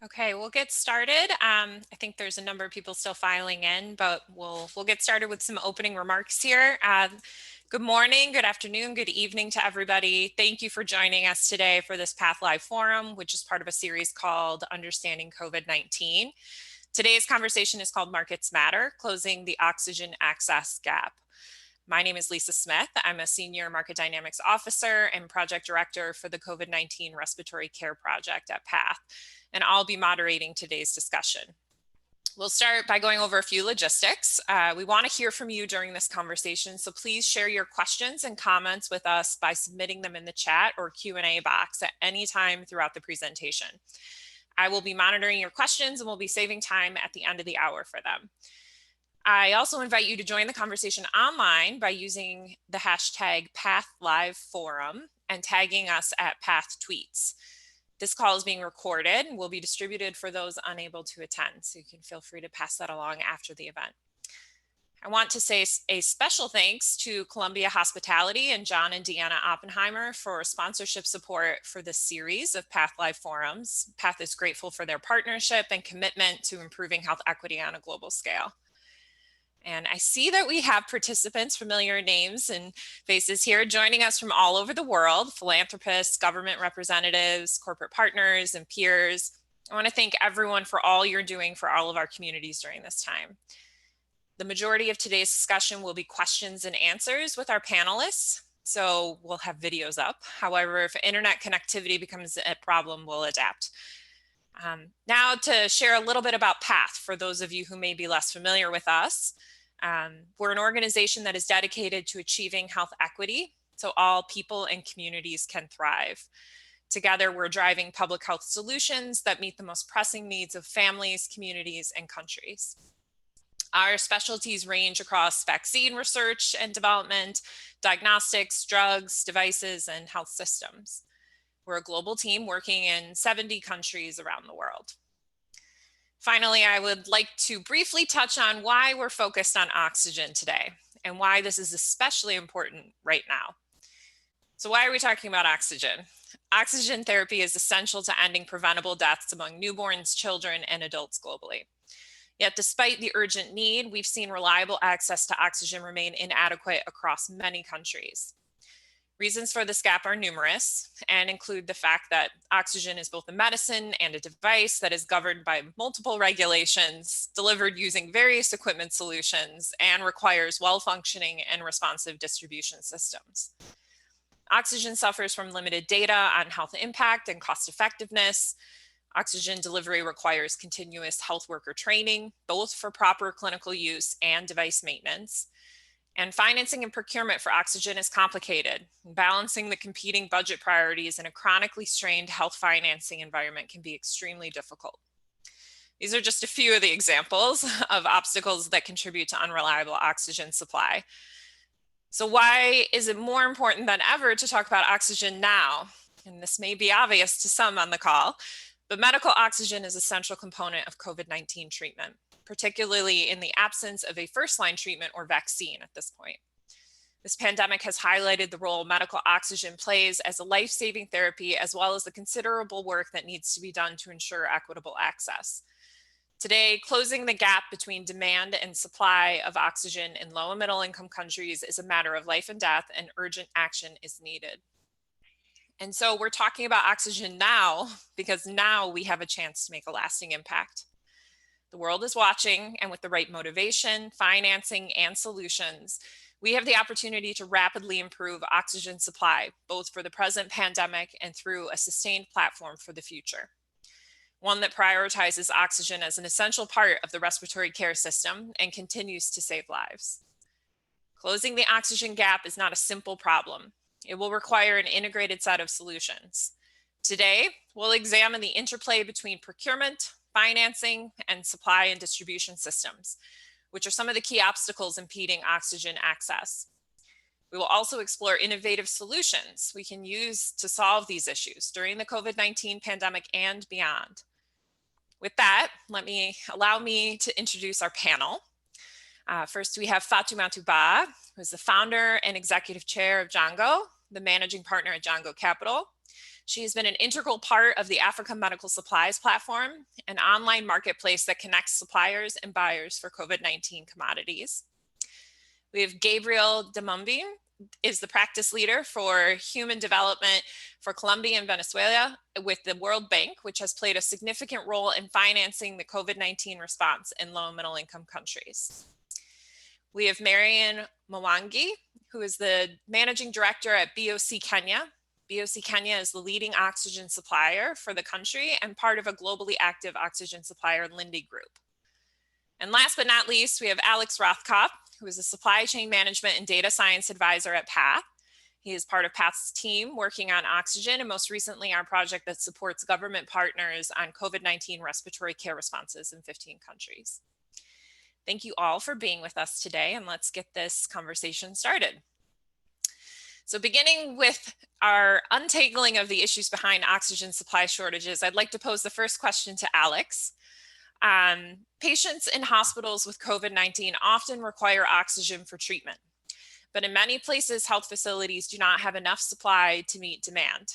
Okay, we'll get started. I think there's a number of people still filing in, but we'll get started with some opening remarks here. Good morning, good afternoon, good evening to everybody. Thank you for joining us today for this Path Live Forum, which is part of a series called Understanding COVID-19. Today's conversation is called Markets Matter, Closing the Oxygen Access Gap. My name is Lisa Smith. I'm a Senior Market Dynamics Officer and Project Director for the COVID-19 Respiratory Care Project at PATH, and I'll be moderating today's discussion. We'll start by going over a few logistics. We want to hear from you during this conversation, so please share your questions and comments with us by submitting them in the chat or Q&A box at any time throughout the presentation. I will be monitoring your questions and we'll be saving time at the end of the hour for them. I also invite you to join the conversation online by using the hashtag PathLiveForum and tagging us at PathTweets. This call is being recorded and will be distributed for those unable to attend, so you can feel free to pass that along after the event. I want to say a special thanks to Columbia Hospitality and John and Deanna Oppenheimer for sponsorship support for this series of Path Live Forums. Path is grateful for their partnership and commitment to improving health equity on a global scale. And I see that we have participants, familiar names and faces here, joining us from all over the world: philanthropists, government representatives, corporate partners, and peers. I want to thank everyone for all you're doing for all of our communities during this time. The majority of today's discussion will be questions and answers with our panelists, so we'll have videos up. However, if internet connectivity becomes a problem, we'll adapt. Now to share a little bit about PATH for those of you who may be less familiar with us. We're an organization that is dedicated to achieving health equity so all people and communities can thrive. Together, we're driving public health solutions that meet the most pressing needs of families, communities, and countries. Our specialties range across vaccine research and development, diagnostics, drugs, devices, and health systems. We're a global team working in 70 countries around the world. Finally, I would like to briefly touch on why we're focused on oxygen today and why this is especially important right now. So why are we talking about oxygen? Oxygen therapy is essential to ending preventable deaths among newborns, children, and adults globally. Yet despite the urgent need, we've seen reliable access to oxygen remain inadequate across many countries. Reasons for this gap are numerous and include the fact that oxygen is both a medicine and a device that is governed by multiple regulations, delivered using various equipment solutions, and requires well-functioning and responsive distribution systems. Oxygen suffers from limited data on health impact and cost effectiveness. Oxygen delivery requires continuous health worker training, both for proper clinical use and device maintenance. And financing and procurement for oxygen is complicated. Balancing the competing budget priorities in a chronically strained health financing environment can be extremely difficult. These are just a few of the examples of obstacles that contribute to unreliable oxygen supply. So why is it more important than ever to talk about oxygen now? And this may be obvious to some on the call, but medical oxygen is a central component of COVID-19 treatment, particularly in the absence of a first-line treatment or vaccine at this point. This pandemic has highlighted the role medical oxygen plays as a life-saving therapy, as well as the considerable work that needs to be done to ensure equitable access. Today, closing the gap between demand and supply of oxygen in low and middle income countries is a matter of life and death, and urgent action is needed. And so we're talking about oxygen now because now we have a chance to make a lasting impact. The world is watching, and with the right motivation, financing, and solutions, we have the opportunity to rapidly improve oxygen supply, both for the present pandemic and through a sustained platform for the future. One that prioritizes oxygen as an essential part of the respiratory care system and continues to save lives. Closing the oxygen gap is not a simple problem. It will require an integrated set of solutions. Today, we'll examine the interplay between procurement, financing, and supply and distribution systems, which are some of the key obstacles impeding oxygen access. We will also explore innovative solutions we can use to solve these issues during the COVID-19 pandemic and beyond. With that, allow me to introduce our panel. First, we have Fatoumata Ba, who is the founder and executive chair of Django, the managing partner at Django Capital. She's been an integral part of the Africa Medical Supplies Platform, an online marketplace that connects suppliers and buyers for COVID-19 commodities. We have Gabriel Demumbi, is the practice leader for human development for Colombia and Venezuela with the World Bank, which has played a significant role in financing the COVID-19 response in low and middle income countries. We have Marian Mwangi, who is the managing director at BOC Kenya. BOC Kenya is the leading oxygen supplier for the country and part of a globally active oxygen supplier, Linde Group. And last but not least, we have Alex Rothkopf, who is a supply chain management and data science advisor at PATH. He is part of PATH's team working on oxygen and most recently our project that supports government partners on COVID-19 respiratory care responses in 15 countries. Thank you all for being with us today, and let's get this conversation started. So beginning with our untangling of the issues behind oxygen supply shortages, I'd like to pose the first question to Alex. Patients in hospitals with COVID-19 often require oxygen for treatment, but in many places, health facilities do not have enough supply to meet demand.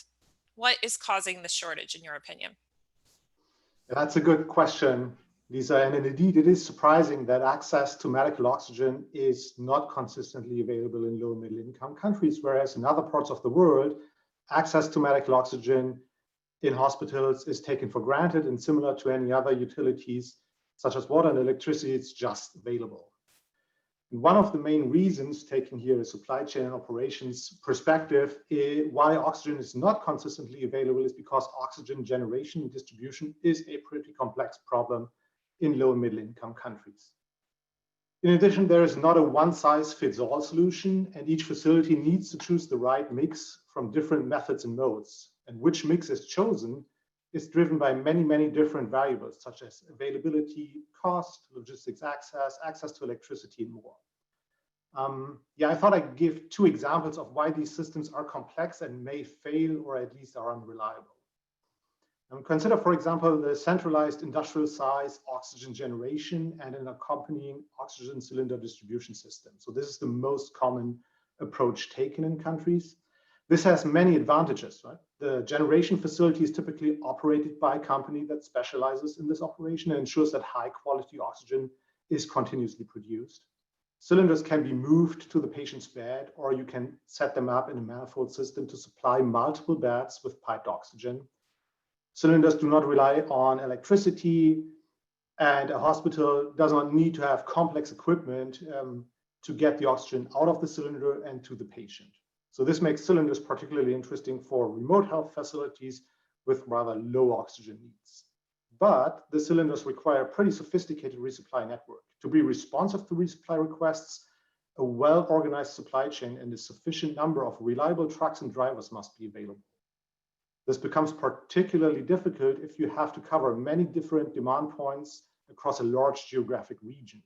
What is causing the shortage, in your opinion? That's a good question, Lisa. And indeed, it is surprising that access to medical oxygen is not consistently available in low and middle income countries, whereas in other parts of the world, access to medical oxygen in hospitals is taken for granted, and similar to any other utilities such as water and electricity, it's just available. And one of the main reasons, taking here a supply chain and operations perspective, why oxygen is not consistently available is because oxygen generation and distribution is a pretty complex problem in low and middle income countries. In addition, there is not a one-size-fits-all solution, and each facility needs to choose the right mix from different methods and modes. And which mix is chosen is driven by many, many different variables, such as availability, cost, logistics access to electricity, and more. I thought I'd give two examples of why these systems are complex and may fail, or at least are unreliable. Consider, for example, the centralized industrial size oxygen generation and an accompanying oxygen cylinder distribution system. So this is the most common approach taken in countries. This has many advantages, right? The generation facility is typically operated by a company that specializes in this operation and ensures that high quality oxygen is continuously produced. Cylinders can be moved to the patient's bed, or you can set them up in a manifold system to supply multiple beds with piped oxygen. Cylinders do not rely on electricity, and a hospital does not need to have complex equipment to get the oxygen out of the cylinder and to the patient. So this makes cylinders particularly interesting for remote health facilities with rather low oxygen needs. But the cylinders require a pretty sophisticated resupply network. To be responsive to resupply requests, a well-organized supply chain and a sufficient number of reliable trucks and drivers must be available. This becomes particularly difficult if you have to cover many different demand points across a large geographic region.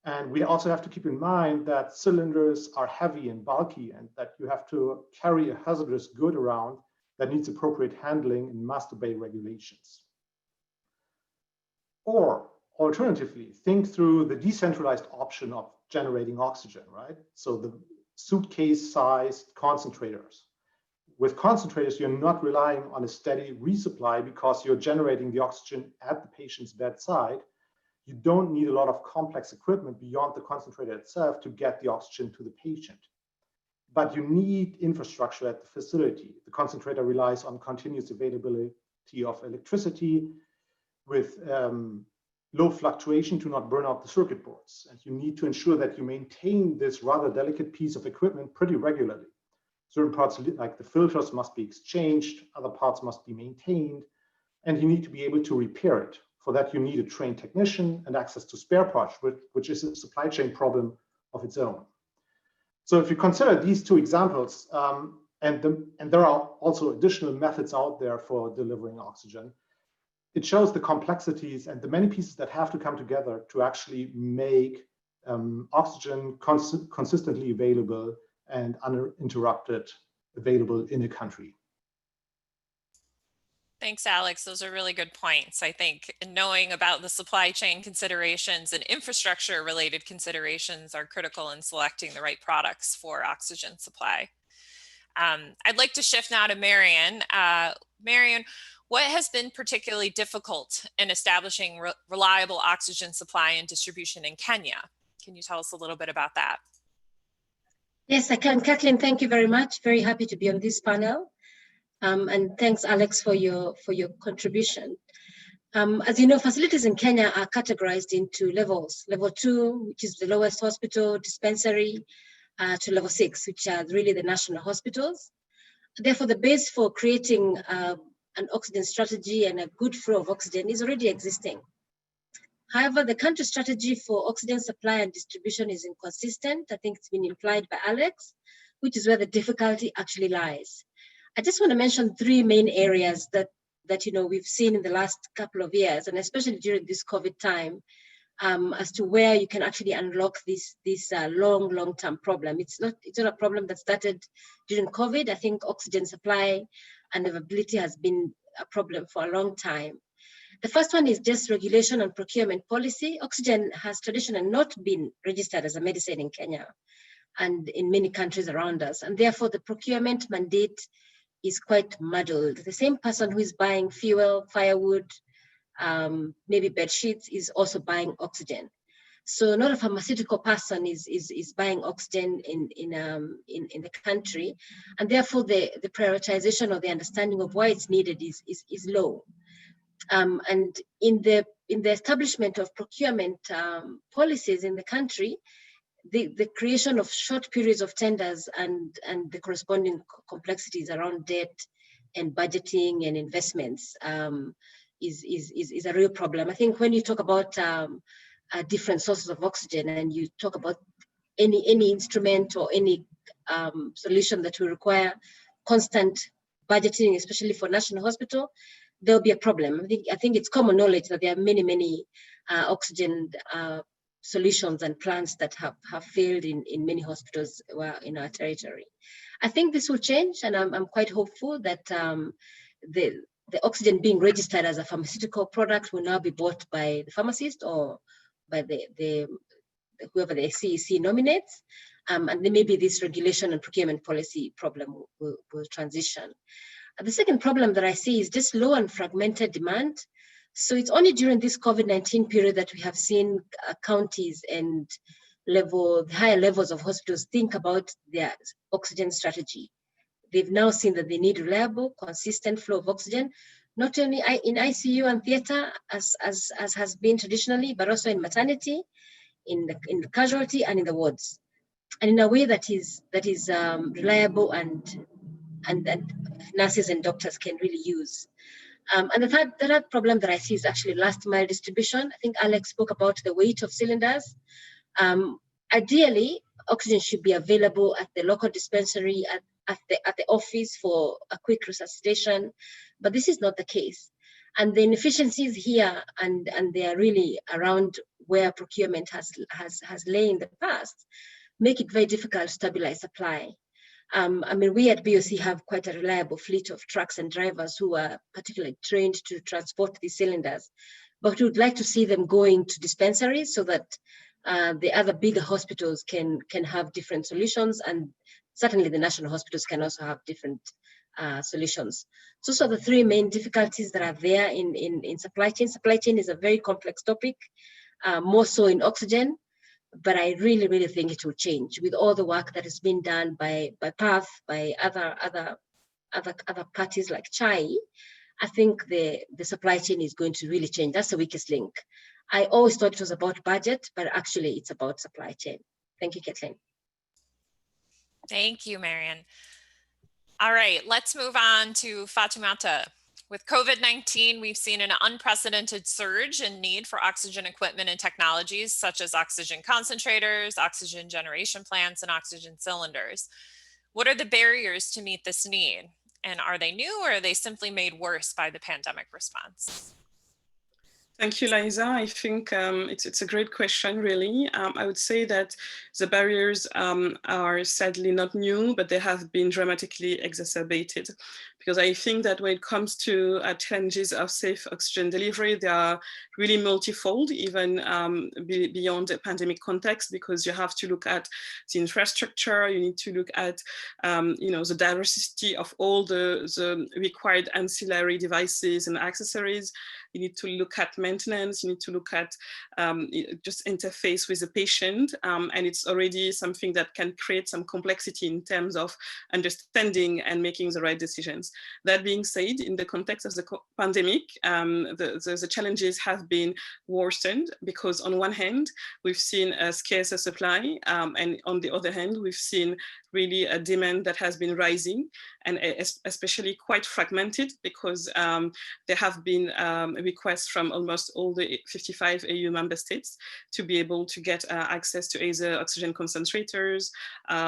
And we also have to keep in mind that cylinders are heavy and bulky, and that you have to carry a hazardous good around that needs appropriate handling and must obey regulations. Or alternatively, think through the decentralized option of generating oxygen, right? So the suitcase-sized concentrators. With concentrators, you're not relying on a steady resupply because you're generating the oxygen at the patient's bedside. You don't need a lot of complex equipment beyond the concentrator itself to get the oxygen to the patient. But you need infrastructure at the facility. The concentrator relies on continuous availability of electricity with low fluctuation to not burn out the circuit boards. And you need to ensure that you maintain this rather delicate piece of equipment pretty regularly. Certain parts, like the filters, must be exchanged, other parts must be maintained, and you need to be able to repair it. For that, you need a trained technician and access to spare parts, which is a supply chain problem of its own. So if you consider these two examples, and there are also additional methods out there for delivering oxygen, it shows the complexities and the many pieces that have to come together to actually make oxygen consistently available and uninterrupted available in a country. Thanks, Alex. Those are really good points. I think knowing about the supply chain considerations and infrastructure related considerations are critical in selecting the right products for oxygen supply. I'd like to shift now to Marion. Marion, what has been particularly difficult in establishing reliable oxygen supply and distribution in Kenya? Can you tell us a little bit about that? Yes, I can. Kathleen, thank you very much. Very happy to be on this panel. And thanks, Alex, for your contribution. As you know, facilities in Kenya are categorized into levels. Level 2, which is the lowest hospital, dispensary, to level 6, which are really the national hospitals. Therefore, the base for creating an oxygen strategy and a good flow of oxygen is already existing. However, the country strategy for oxygen supply and distribution is inconsistent. I think it's been implied by Alex, which is where the difficulty actually lies. I just want to mention 3 main areas that we've seen in the last couple of years, and especially during this COVID time, as to where you can actually unlock this long-term problem. It's not a problem that started during COVID. I think oxygen supply and availability has been a problem for a long time. The first one is just regulation and procurement policy. Oxygen has traditionally not been registered as a medicine in Kenya and in many countries around us, and therefore the procurement mandate is quite muddled. The same person who is buying fuel, firewood, maybe bed sheets is also buying oxygen. So not a pharmaceutical person is buying oxygen in the country, and therefore the prioritization or the understanding of why it's needed is low. And in the establishment of procurement policies in the country, the creation of short periods of tenders and the corresponding complexities around debt and budgeting and investments is a real problem. I think when you talk about different sources of oxygen and you talk about any instrument or any solution that will require constant budgeting, especially for national hospital, there'll be a problem. I think it's common knowledge that there are many oxygen solutions and plans that have failed in many hospitals in our territory. I think this will change, and I'm quite hopeful that the oxygen being registered as a pharmaceutical product will now be bought by the pharmacist or by the whoever the CEC nominates, and then maybe this regulation and procurement policy problem will transition. The second problem that I see is just low and fragmented demand. So it's only during this COVID-19 period that we have seen counties and higher levels of hospitals think about their oxygen strategy. They've now seen that they need reliable, consistent flow of oxygen, not only in ICU and theater as has been traditionally, but also in maternity, in the casualty and in the wards, and in a way that is reliable and that nurses and doctors can really use. And the third problem that I see is actually last mile distribution. I think Alex spoke about the weight of cylinders. Ideally, oxygen should be available at the local dispensary, at the office for a quick resuscitation, but this is not the case. And the inefficiencies here, and they are really around where procurement has lain in the past, make it very difficult to stabilize supply. I mean, we at BOC have quite a reliable fleet of trucks and drivers who are particularly trained to transport these cylinders, but we would like to see them going to dispensaries so that the other bigger hospitals can have different solutions, and certainly the national hospitals can also have different solutions. So the 3 main difficulties that are there in supply chain. Supply chain is a very complex topic, more so in oxygen, but I really think it will change with all the work that has been done by PATH, by other parties like CHAI. I think the supply chain is going to really change. That's the weakest link. I always thought it was about budget, but actually it's about supply chain. Thank you, Kathleen. Thank you, Marion. All right, let's move on to Fatoumata. With COVID-19, we've seen an unprecedented surge in need for oxygen equipment and technologies such as oxygen concentrators, oxygen generation plants, and oxygen cylinders. What are the barriers to meet this need? And are they new, or are they simply made worse by the pandemic response? Thank you, Liza. I think it's a great question, really. I would say that the barriers are sadly not new, but they have been dramatically exacerbated because I think that when it comes to challenges of safe oxygen delivery, they are really multifold, even beyond the pandemic context, because you have to look at the infrastructure, you need to look at the diversity of all the required ancillary devices and accessories. You need to look at maintenance, you need to look at just interface with the patient, and it's already something that can create some complexity in terms of understanding and making the right decisions. That being said, in the context of the pandemic, the challenges have been worsened, because on one hand, we've seen a scarcer supply, and on the other hand, we've seen really a demand that has been rising, and especially quite fragmented, because there have been requests from almost all the 55 EU member states to be able to get access to either oxygen concentrators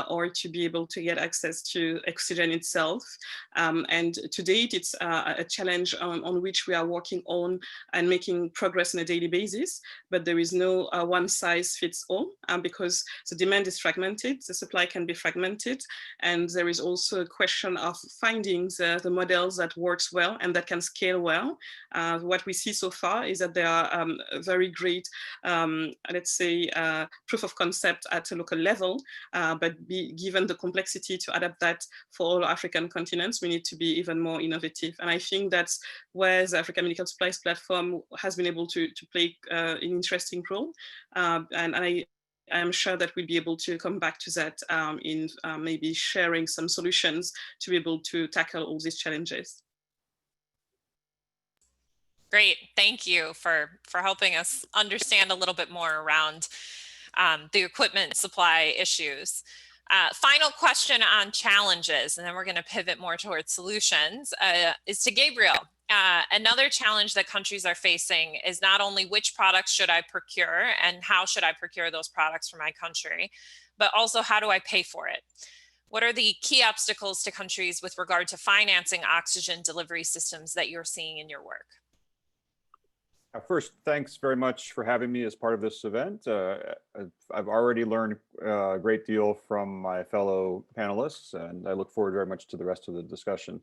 or to be able to get access to oxygen itself. And to date, it's a challenge on which we are working on and making progress on a daily basis, but there is no one size fits all, because the demand is fragmented, the supply can be fragmented, and there is also a question of finding the models that works well and that can scale well. What we see so far is that there are very great, let's say, proof of concept at a local level, but given the complexity to adapt that for all African continents, we need to be even more innovative. And I think that's where the African Medical Supplies Platform has been able to play an interesting role. And I'm sure that we'll be able to come back to that in maybe sharing some solutions to be able to tackle all these challenges. Great, thank you for helping us understand a little bit more around the equipment supply issues. Final question on challenges, and then we're going to pivot more towards solutions, is to Gabriel. Another challenge that countries are facing is not only which products should I procure and how should I procure those products for my country, but also how do I pay for it? What are the key obstacles to countries with regard to financing oxygen delivery systems that you're seeing in your work? First, thanks very much for having me as part of this event. I've already learned a great deal from my fellow panelists, and I look forward very much to the rest of the discussion.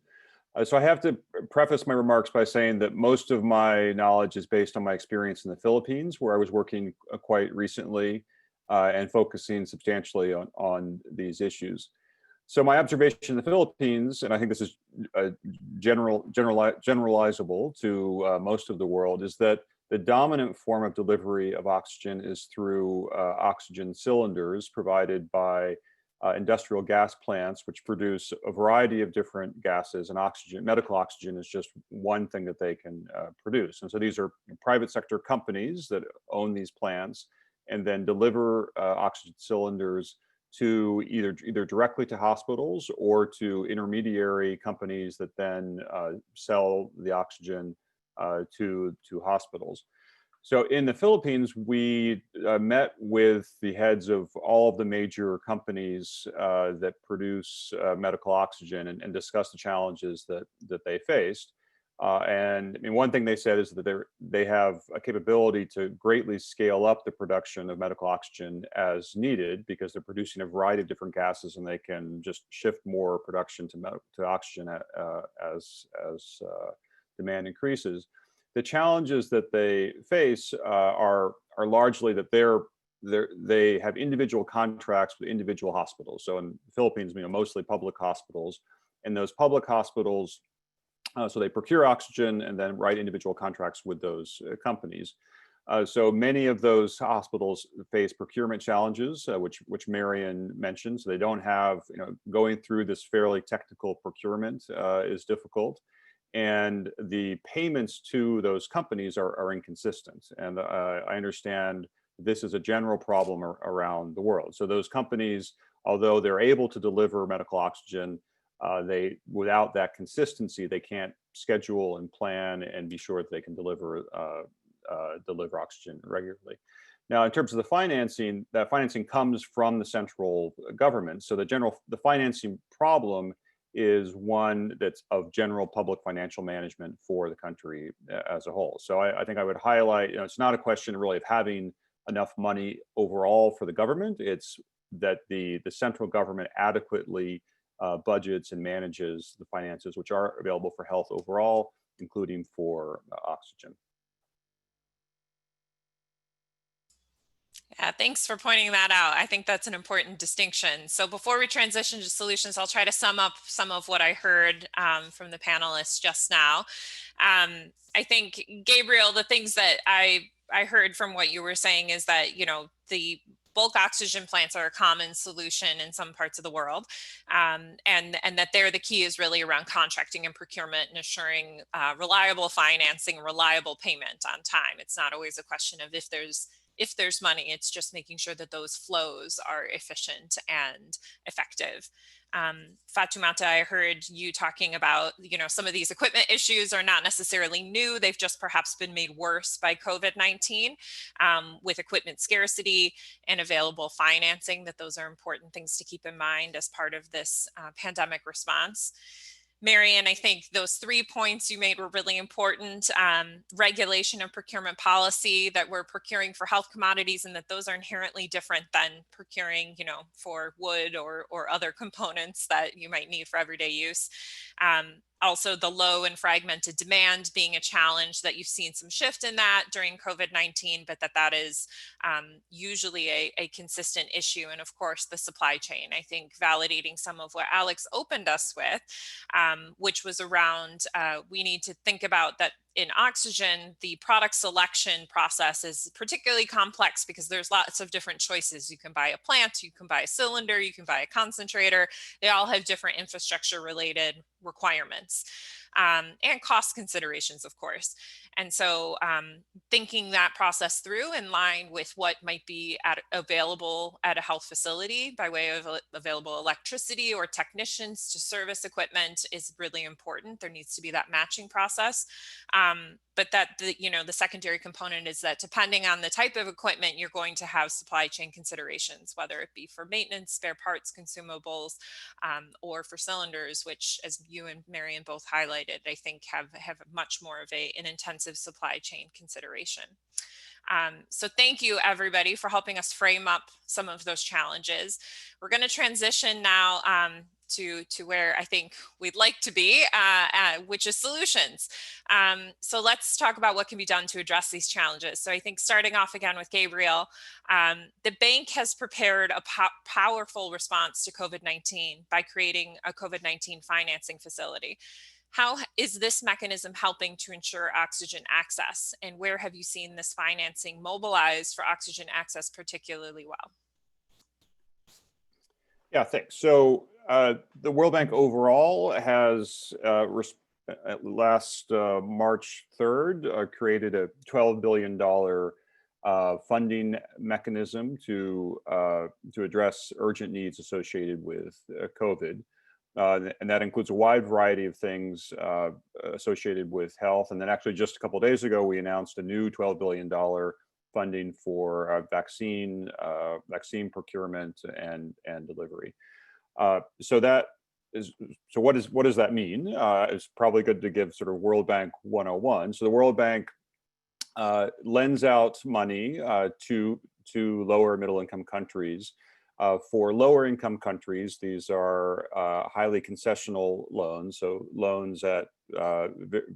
So I have to preface my remarks by saying that most of my knowledge is based on my experience in the Philippines, where I was working quite recently and focusing substantially on these issues. So my observation in the Philippines, and I think this is generalizable to most of the world, is that the dominant form of delivery of oxygen is through oxygen cylinders provided by industrial gas plants, which produce a variety of different gases, and oxygen, medical oxygen is just one thing that they can produce. And so these are private sector companies that own these plants and then deliver oxygen cylinders to either directly to hospitals or to intermediary companies that then sell the oxygen to hospitals. So in the Philippines, we met with the heads of all of the major companies that produce medical oxygen and discussed the challenges that they faced. And I mean, one thing they said is that they have a capability to greatly scale up the production of medical oxygen as needed, because they're producing a variety of different gases, and they can just shift more production to oxygen as demand increases. The challenges that they face are largely that they have individual contracts with individual hospitals. So in the Philippines, mostly public hospitals, and those public hospitals, so they procure oxygen and then write individual contracts with those companies. So many of those hospitals face procurement challenges, which Marion mentioned. So they don't have, going through this fairly technical procurement is difficult. And the payments to those companies are inconsistent. And I understand this is a general problem around the world. So those companies, although they're able to deliver medical oxygen, without that consistency, they can't schedule and plan and be sure that they can deliver oxygen regularly. Now, in terms of the financing, that financing comes from the central government. So the financing problem is one that's of general public financial management for the country as a whole. So I think I would highlight, it's not a question really of having enough money overall for the government. It's that the central government adequately budgets and manages the finances which are available for health overall, including for oxygen. Yeah, thanks for pointing that out. I think that's an important distinction. So before we transition to solutions, I'll try to sum up some of what I heard from the panelists just now. I think, Gabriel, the things that I heard from what you were saying is that, you know, the bulk oxygen plants are a common solution in some parts of the world, and that there the key is really around contracting and procurement and assuring reliable financing, reliable payment on time. It's not always a question of if there's money, it's just making sure that those flows are efficient and effective. Fatoumata, I heard you talking about, you know, some of these equipment issues are not necessarily new. They've just perhaps been made worse by COVID-19 with equipment scarcity and available financing, that those are important things to keep in mind as part of this pandemic response. Marian, I think those 3 points you made were really important. Regulation and procurement policy, that we're procuring for health commodities and that those are inherently different than procuring, you know, for wood or other components that you might need for everyday use. Also, the low and fragmented demand being a challenge, that you've seen some shift in that during COVID-19, but that is usually a consistent issue. And of course, the supply chain, I think validating some of what Alex opened us with, which was around, we need to think about that in oxygen, the product selection process is particularly complex because there's lots of different choices. You can buy a plant, you can buy a cylinder, you can buy a concentrator. They all have different infrastructure related requirements and cost considerations, of course. And so thinking that process through in line with what might be available at a health facility by way of available electricity or technicians to service equipment is really important. There needs to be that matching process. But that, you know, the secondary component is that depending on the type of equipment, you're going to have supply chain considerations, whether it be for maintenance, spare parts, consumables, or for cylinders, which, as you and Marian both highlighted, I think have much more of an intensive supply chain consideration. So thank you, everybody, for helping us frame up some of those challenges. We're going to transition now to where I think we'd like to be, which is solutions. So let's talk about what can be done to address these challenges. So I think starting off again with Gabriel, the bank has prepared a powerful response to COVID-19 by creating a COVID-19 financing facility. How is this mechanism helping to ensure oxygen access? And where have you seen this financing mobilized for oxygen access particularly well? Yeah, thanks. So the World Bank overall has last March 3rd created a $12 billion funding mechanism to address urgent needs associated with COVID. And that includes a wide variety of things associated with health. And then actually just a couple of days ago, we announced a new $12 billion funding for vaccine procurement and delivery. So what does that mean? It's probably good to give sort of World Bank 101. So the World Bank lends out money to lower middle income countries. For lower income countries, these are highly concessional loans, so loans at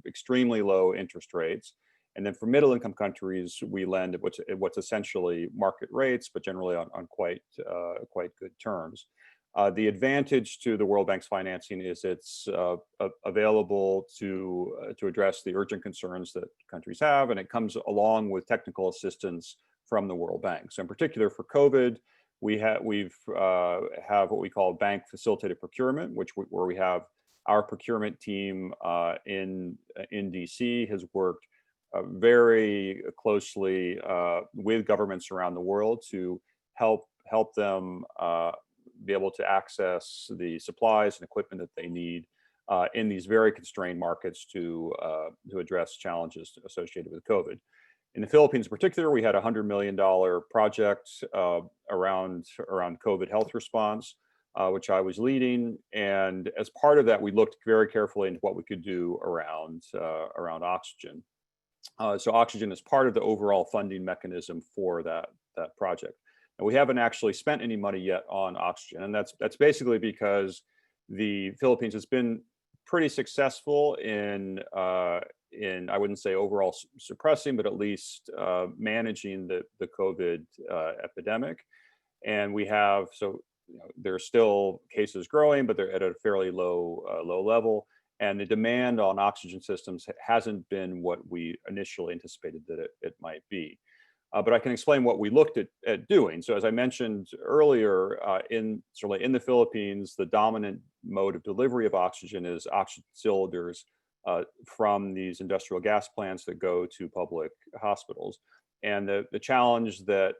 extremely low interest rates. And then for middle income countries, we lend at what's essentially market rates, but generally on quite good terms. The advantage to the World Bank's financing is it's available to address the urgent concerns that countries have, and it comes along with technical assistance from the World Bank. So in particular for COVID, we have what we call bank facilitated procurement, where we have our procurement team in DC has worked very closely with governments around the world to help them be able to access the supplies and equipment that they need in these very constrained markets to address challenges associated with COVID. In the Philippines in particular, we had a $100 million project around COVID health response, which I was leading. And as part of that, we looked very carefully into what we could do around oxygen. So oxygen is part of the overall funding mechanism for that project. And we haven't actually spent any money yet on oxygen. And that's basically because the Philippines has been pretty successful in I wouldn't say overall suppressing, but at least managing the COVID epidemic. And we have, so there are still cases growing, but they're at a fairly low level. And the demand on oxygen systems hasn't been what we initially anticipated that it might be. But I can explain what we looked at doing. So as I mentioned earlier, certainly in the Philippines, the dominant mode of delivery of oxygen is oxygen cylinders from these industrial gas plants that go to public hospitals. And the challenge that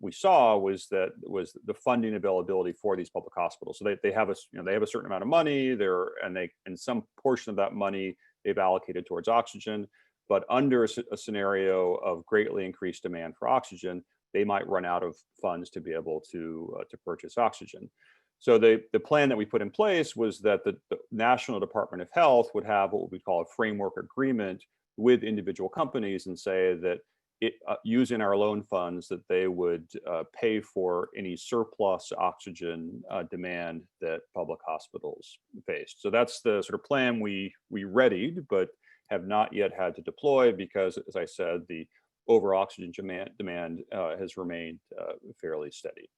we saw was the funding availability for these public hospitals. So they have a certain amount of money there, and some portion of that money they've allocated towards oxygen. But under a scenario of greatly increased demand for oxygen, they might run out of funds to be able to purchase oxygen. So the plan that we put in place was that the National Department of Health would have what we call a framework agreement with individual companies and say that using our loan funds that they would pay for any surplus oxygen demand that public hospitals faced. So that's the sort of plan we readied, but have not yet had to deploy because, as I said, the overall oxygen demand has remained fairly steady.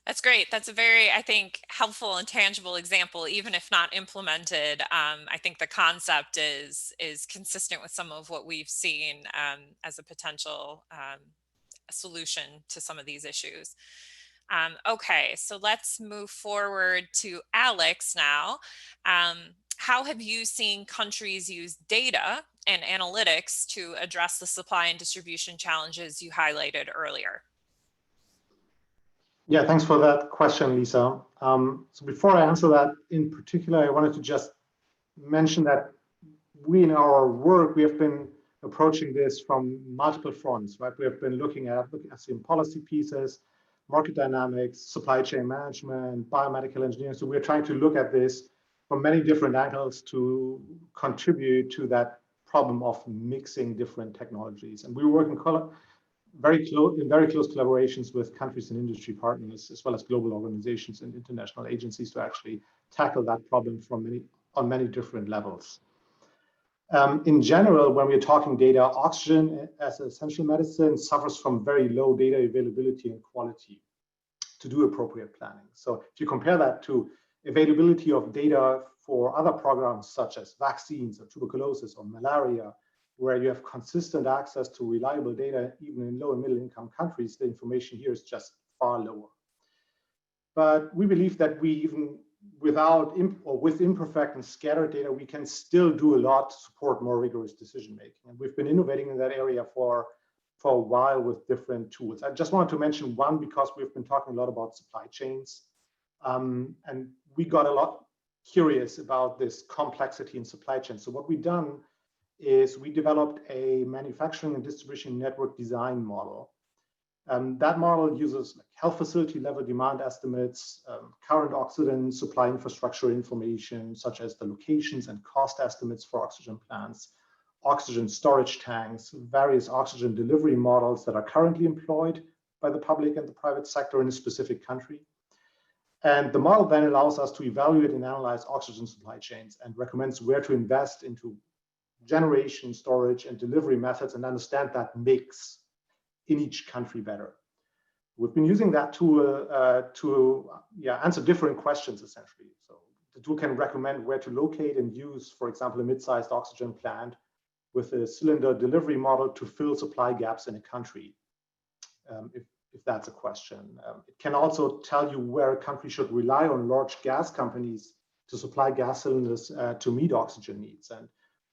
That's great. That's a very, I think, helpful and tangible example, even if not implemented. I think the concept is consistent with some of what we've seen as a potential solution to some of these issues. Okay, so let's move forward to Alex now. How have you seen countries use data and analytics to address the supply and distribution challenges you highlighted earlier? Yeah, thanks for that question, Lisa. So before I answer that in particular, I wanted to just mention that we in our work, we have been approaching this from multiple fronts, right? We have been looking at some policy pieces, market dynamics, supply chain management, biomedical engineering. So we're trying to look at this from many different angles to contribute to that problem of mixing different technologies. And we're working in very close collaborations with countries and industry partners, as well as global organizations and international agencies to actually tackle that problem on many different levels. In general, when we're talking data, oxygen as an essential medicine suffers from very low data availability and quality to do appropriate planning. So if you compare that to availability of data for other programs such as vaccines or tuberculosis or malaria, where you have consistent access to reliable data, even in low and middle income countries, the information here is just far lower. But we believe that we even with imperfect and scattered data, we can still do a lot to support more rigorous decision making. And we've been innovating in that area for a while with different tools. I just wanted to mention one because we've been talking a lot about supply chains. And we got a lot curious about this complexity in supply chain. So what we've done is we developed a manufacturing and distribution network design model. That model uses health facility level demand estimates, current oxygen supply infrastructure information, such as the locations and cost estimates for oxygen plants, oxygen storage tanks, various oxygen delivery models that are currently employed by the public and the private sector in a specific country. And the model then allows us to evaluate and analyze oxygen supply chains and recommends where to invest into generation, storage, and delivery methods and understand that mix in each country better. We've been using that tool to answer different questions, essentially. So the tool can recommend where to locate and use, for example, a mid-sized oxygen plant with a cylinder delivery model to fill supply gaps in a country, if that's a question. It can also tell you where a country should rely on large gas companies to supply gas cylinders to meet oxygen needs. And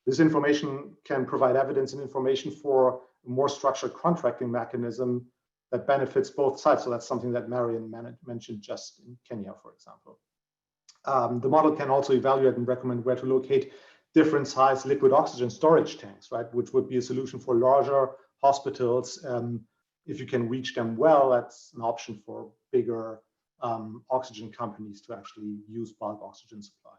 this information can provide evidence and information for a more structured contracting mechanism that benefits both sides. So that's something that Marion mentioned just in Kenya, for example. The model can also evaluate and recommend where to locate different size liquid oxygen storage tanks, right? Which would be a solution for larger hospitals. If you can reach them well, that's an option for bigger oxygen companies to actually use bulk oxygen supply.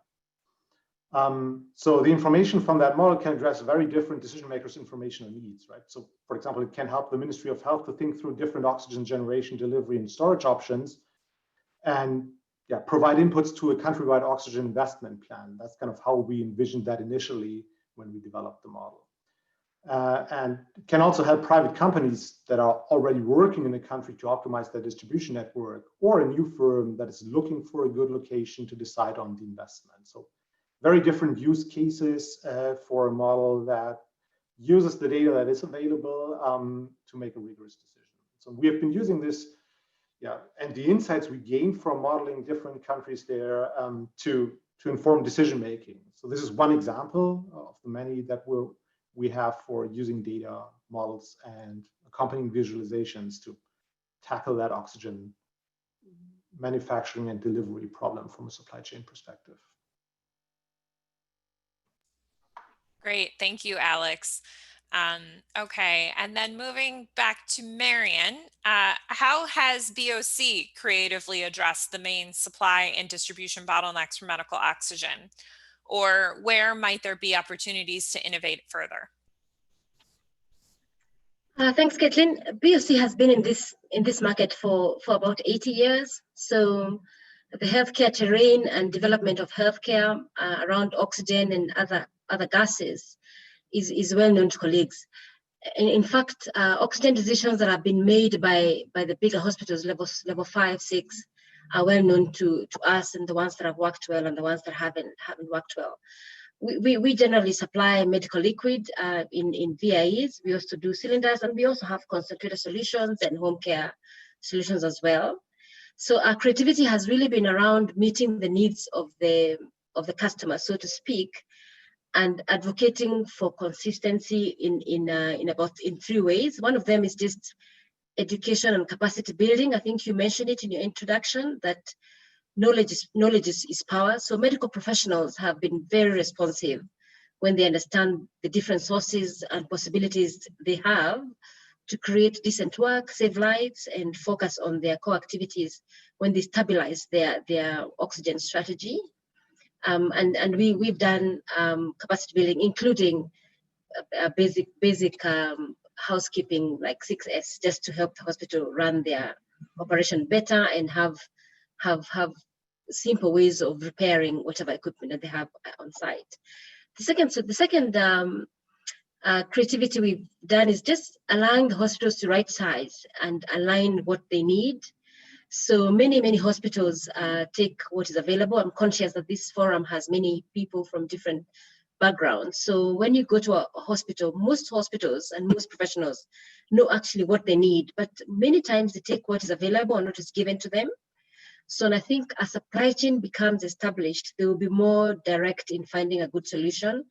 So the information from that model can address very different decision makers' information and needs, right? So for example, it can help the Ministry of Health to think through different oxygen generation, delivery, and storage options and yeah, provide inputs to a countrywide oxygen investment plan. That's kind of how we envisioned that initially when we developed the model. And can also help private companies that are already working in the country to optimize their distribution network, or a new firm that is looking for a good location to decide on the investment. So very different use cases for a model that uses the data that is available to make a rigorous decision. So we have been using this, yeah, and the insights we gained from modeling different countries there to inform decision making. So this is one example of the many that we have for using data models and accompanying visualizations to tackle that oxygen manufacturing and delivery problem from a supply chain perspective. Great, thank you, Alex. Okay, and then moving back to Marion, how has BOC creatively addressed the main supply and distribution bottlenecks for medical oxygen? Or where might there be opportunities to innovate further? Thanks, Caitlin. BOC has been in this market for about 80 years. So the healthcare terrain and development of healthcare around oxygen and other gases is well known to colleagues. In fact, oxygen decisions that have been made by the bigger hospitals, level 5, 6, are well known to us, and the ones that have worked well and the ones that haven't worked well. We generally supply medical liquid in VIEs. We also do cylinders, and we also have concentrated solutions and home care solutions as well. So our creativity has really been around meeting the needs of the customer, so to speak, and advocating for consistency in 3 ways. One of them is just education and capacity building. I think you mentioned it in your introduction, that knowledge is power. So medical professionals have been very responsive when they understand the different sources and possibilities they have to create decent work, save lives, and focus on their core activities when they stabilize their oxygen strategy. And we've done capacity building, including basic housekeeping like 6S, just to help the hospital run their operation better and have simple ways of repairing whatever equipment that they have on site. The second creativity we've done is just allowing the hospitals to right size and align what they need. So many hospitals take what is available. I'm conscious that this forum has many people from different backgrounds. So when you go to a hospital, most hospitals and most professionals know actually what they need, but many times they take what is available and what is given to them. So I think as supply chain becomes established, they will be more direct in finding a good solution,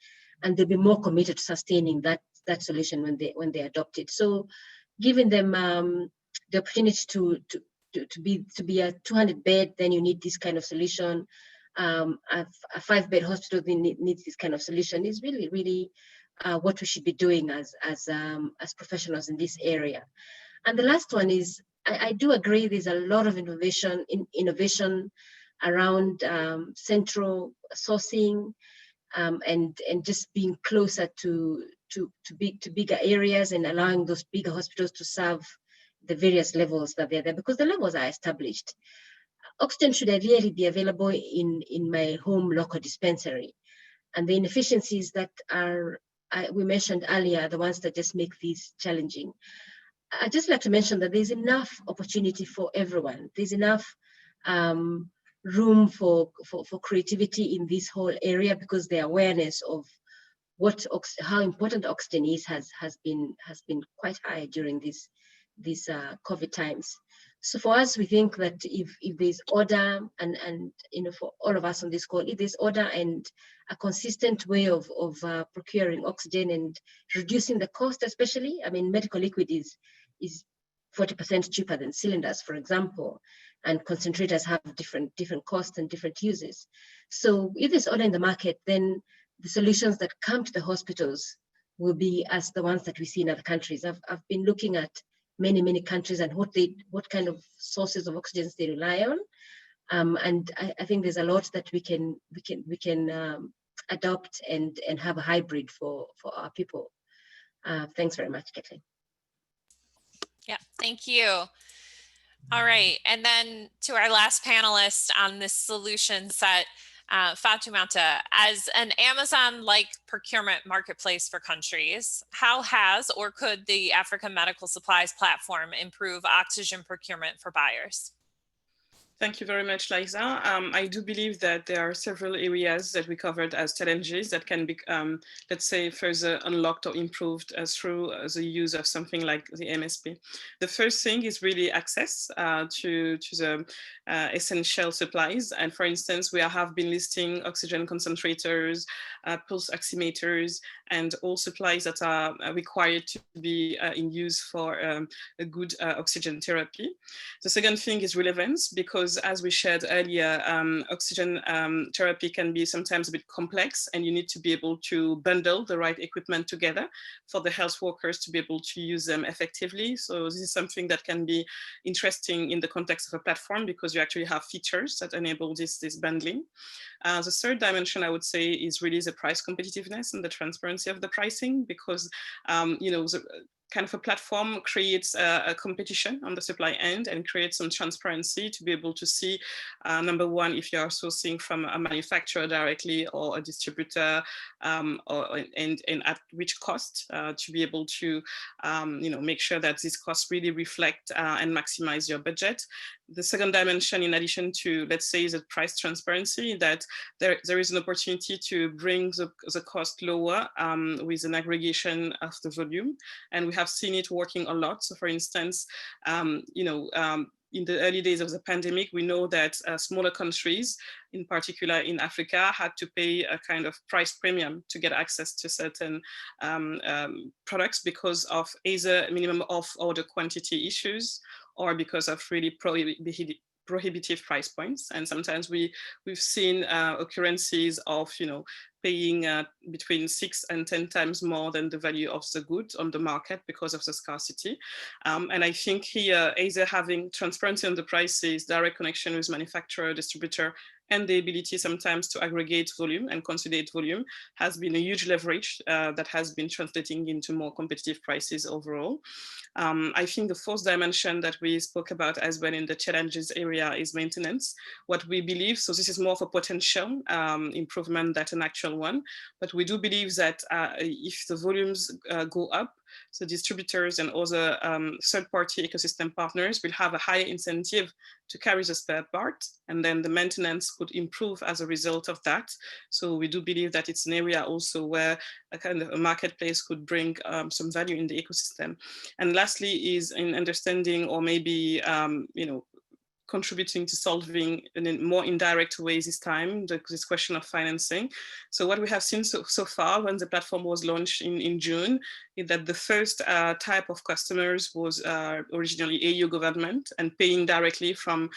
and they'll be more committed to sustaining that solution when they adopt it. So giving them the opportunity to be a 200-bed, then you need this kind of solution. A 5-bed hospital needs this kind of solution is really what we should be doing as professionals in this area. And the last one is, I do agree there's a lot of innovation around central sourcing and just being closer to bigger areas and allowing those bigger hospitals to serve the various levels that they're there, because the levels are established. Oxygen should ideally be available in my home local dispensary, and the inefficiencies that we mentioned earlier are the ones that just make these challenging. I'd just like to mention that there's enough opportunity for everyone. There's enough room for creativity in this whole area, because the awareness of how important oxygen is has been quite high during these COVID times. So for us, we think that if there's order and for all of us on this call, if there's order and a consistent way of procuring oxygen and reducing the cost, especially, I mean, medical liquid is 40% cheaper than cylinders, for example, and concentrators have different costs and different uses. So if there's order in the market, then the solutions that come to the hospitals will be as the ones that we see in other countries. I've been looking at many countries and what kind of sources of oxygen they rely on, and I think there's a lot that we can adopt and have a hybrid for our people. Thanks very much, Kathleen. Yeah, thank you. All right, and then to our last panelist on this solution set, Fatoumata, as an Amazon-like procurement marketplace for countries, how has or could the African Medical Supplies platform improve oxygen procurement for buyers? Thank you very much, Liza. I do believe that there are several areas that we covered as challenges that can be, let's say, further unlocked or improved through the use of something like the MSP. The first thing is really access to the essential supplies. And for instance, we have been listing oxygen concentrators, pulse oximeters, and all supplies that are required to be in use for a good oxygen therapy. The second thing is relevance, because as we shared earlier, oxygen therapy can be sometimes a bit complex, and you need to be able to bundle the right equipment together for the health workers to be able to use them effectively. So this is something that can be interesting in the context of a platform, because you actually have features that enable this bundling. The third dimension, I would say, is really the price competitiveness and the transparency of the pricing, because you know, the kind of a platform creates a competition on the supply end and creates some transparency to be able to see, number one, if you are sourcing from a manufacturer directly or a distributor, and at which cost, to be able to you know, make sure that these costs really reflect and maximize your budget. The second dimension, in addition to, let's say, the price transparency, that there is an opportunity to bring the cost lower with an aggregation of the volume. And we have seen it working a lot. So for instance, you know, in the early days of the pandemic, we know that smaller countries, in particular in Africa, had to pay a kind of price premium to get access to certain products because of either minimum of order quantity issues or because of really prohibitive price points. And sometimes we've seen occurrences of, you know, paying between 6 and 10 times more than the value of the good on the market because of the scarcity. And I think here, either having transparency on the prices, direct connection with manufacturer, distributor, and the ability sometimes to aggregate volume and consolidate volume has been a huge leverage that has been translating into more competitive prices overall. I think the fourth dimension that we spoke about as well in the challenges area is maintenance. What we believe, so this is more of a potential improvement than an actual one, but we do believe that if the volumes go up, so distributors and other third-party ecosystem partners will have a higher incentive to carry the spare part, and then the maintenance could improve as a result of that. So we do believe that it's an area also where a kind of a marketplace could bring some value in the ecosystem. And lastly is in understanding, or maybe you know, contributing to solving in a more indirect ways this time, this question of financing. So what we have seen so far when the platform was launched in June is that the first type of customers was originally EU government and paying directly from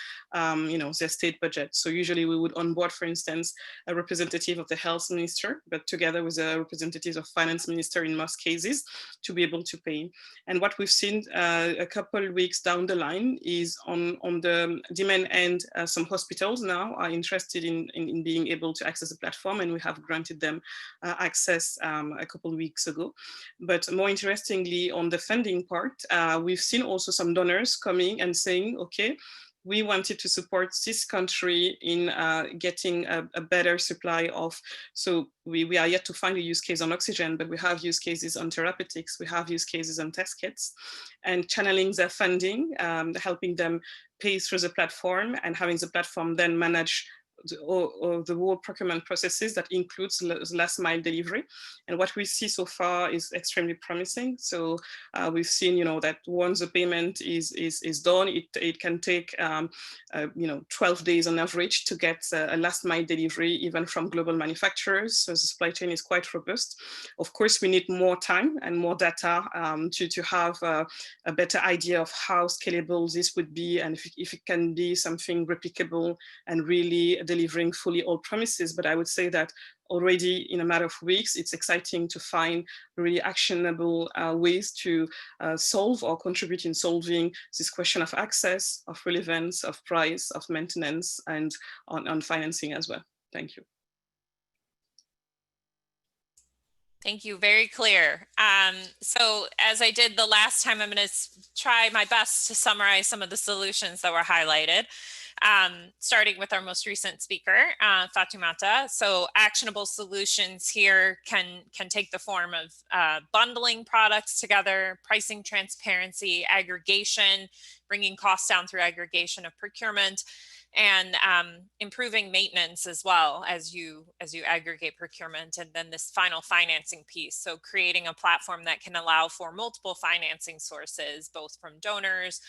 you know, their state budget. So usually we would onboard, for instance, a representative of the health minister, but together with a representative of finance minister in most cases to be able to pay. And what we've seen a couple of weeks down the line is on the demand end, some hospitals now are interested in being able to access the platform, and we have granted them access a couple of weeks ago. But more interestingly, on the funding part, we've seen also some donors coming and saying, okay, we wanted to support this country in getting a better supply of, so we are yet to find a use case on oxygen, but we have use cases on therapeutics, we have use cases on test kits, and channeling their funding, helping them pay through the platform and having the platform then manage the whole procurement processes that includes the last mile delivery. And what we see so far is extremely promising. So we've seen, you know, that once the payment is done, it can take, you know, 12 days on average to get a last mile delivery, even from global manufacturers. So the supply chain is quite robust. Of course, we need more time and more data to have a better idea of how scalable this would be, and if it can be something replicable and really delivering fully all promises. But I would say that already in a matter of weeks, it's exciting to find really actionable ways to solve or contribute in solving this question of access, of relevance, of price, of maintenance, and on financing as well. Thank you. Thank you. Very clear. So as I did the last time, I'm going to try my best to summarize some of the solutions that were highlighted, starting with our most recent speaker, Fatimata. So actionable solutions here can take the form of bundling products together, pricing transparency, aggregation, bringing costs down through aggregation of procurement, and improving maintenance as well as you aggregate procurement, and then this final financing piece. So creating a platform that can allow for multiple financing sources, both from donors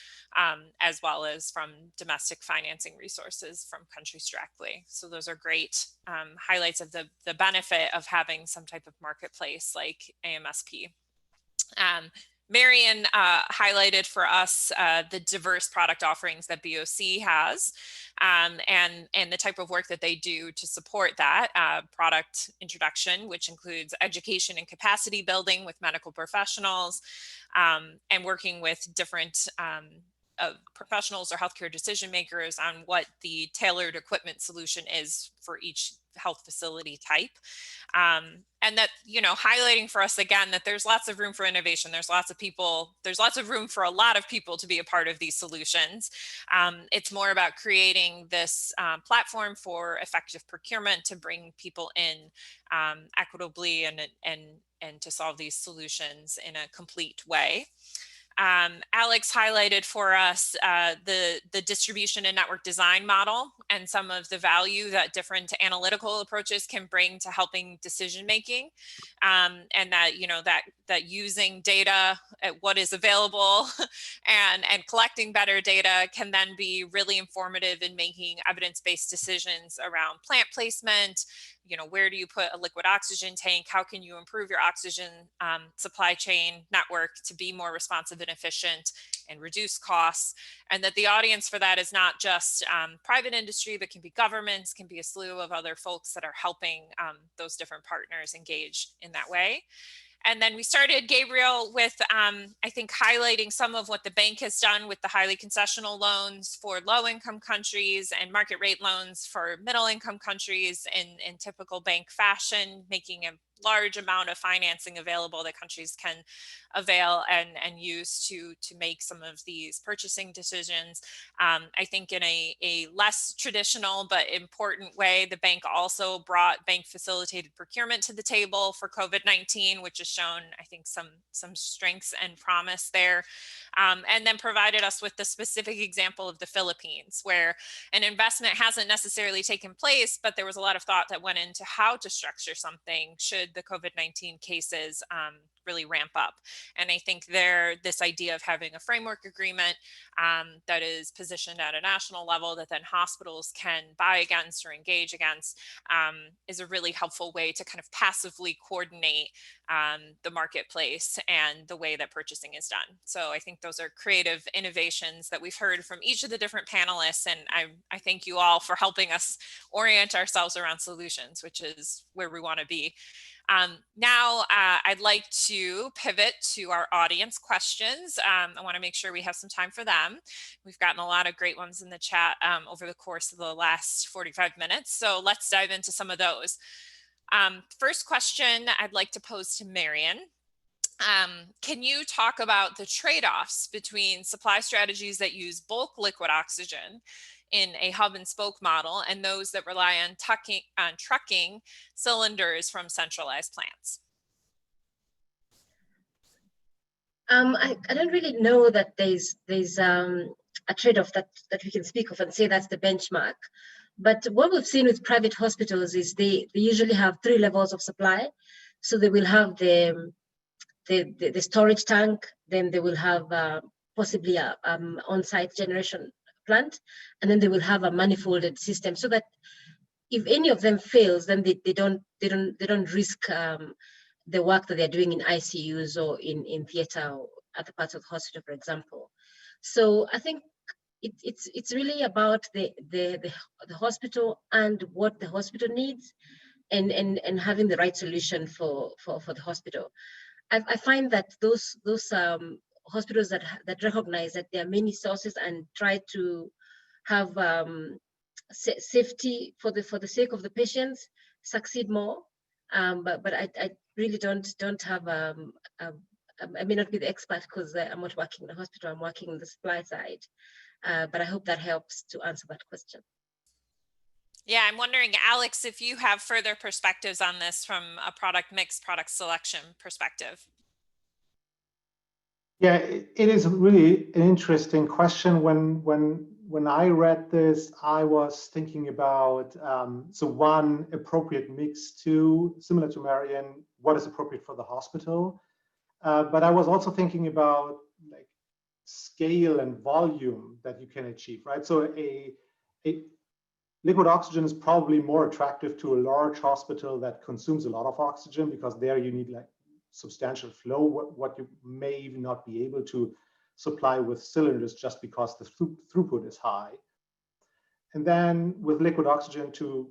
as well as from domestic financing resources from countries directly. So those are great highlights of the benefit of having some type of marketplace like AMSP. Marion highlighted for us the diverse product offerings that BOC has, and the type of work that they do to support that product introduction, which includes education and capacity building with medical professionals, and working with different professionals or healthcare decision makers on what the tailored equipment solution is for each health facility type. And that, you know, highlighting for us again that there's lots of room for innovation. There's lots of room for a lot of people to be a part of these solutions. It's more about creating this platform for effective procurement to bring people in equitably and to solve these solutions in a complete way. Alex highlighted for us the distribution and network design model and some of the value that different analytical approaches can bring to helping decision making, and that, you know, that using data at what is available and collecting better data can then be really informative in making evidence-based decisions around plant placement. You know, where do you put a liquid oxygen tank? How can you improve your oxygen supply chain network to be more responsive and efficient and reduce costs? And that the audience for that is not just private industry, but can be governments, can be a slew of other folks that are helping those different partners engage in that way. And then we started, Gabriel, with, I think, highlighting some of what the bank has done with the highly concessional loans for low-income countries and market rate loans for middle-income countries in typical bank fashion, making a large amount of financing available that countries can avail and use to make some of these purchasing decisions. I think in a less traditional but important way, the bank also brought bank facilitated procurement to the table for COVID-19, which has shown, I think, some strengths and promise there. And then provided us with the specific example of the Philippines, where an investment hasn't necessarily taken place, but there was a lot of thought that went into how to structure something should the COVID-19 cases really ramp up. And I think this idea of having a framework agreement that is positioned at a national level that then hospitals can buy against or engage against is a really helpful way to kind of passively coordinate the marketplace and the way that purchasing is done. So I think those are creative innovations that we've heard from each of the different panelists. And I thank you all for helping us orient ourselves around solutions, which is where we want to be. Now I'd like to pivot to our audience questions. I want to make sure we have some time for them. We've gotten a lot of great ones in the chat over the course of the last 45 minutes. So let's dive into some of those. First question I'd like to pose to Marion. Can you talk about the trade-offs between supply strategies that use bulk liquid oxygen in a hub and spoke model and those that rely on trucking cylinders from centralized plants? I don't really know that there's a trade-off that we can speak of and say that's the benchmark. But what we've seen with private hospitals is they usually have 3 levels of supply. So they will have the storage tank, then they will have possibly a on-site generation plant, and then they will have a manifolded system, so that if any of them fails, then they don't risk the work that they're doing in ICUs or in theater or other parts of the hospital, for example. So I think it's really about the hospital and what the hospital needs, and having the right solution for the hospital. I find that those hospitals that recognize that there are many sources and try to have safety for the sake of the patients succeed more But I really don't have I may not be the expert because I'm not working in the hospital. I'm working on the supply side. But I hope that helps to answer that question. Yeah, I'm wondering, Alex, if you have further perspectives on this from a product mix, product selection perspective. Yeah, it is really an interesting question. When I read this, I was thinking about so one, appropriate mix, two, similar to Marian, what is appropriate for the hospital. But I was also thinking about like scale and volume that you can achieve, right? So a liquid oxygen is probably more attractive to a large hospital that consumes a lot of oxygen, because there you need like substantial flow, what you may even not be able to supply with cylinders just because the throughput is high. And then with liquid oxygen, to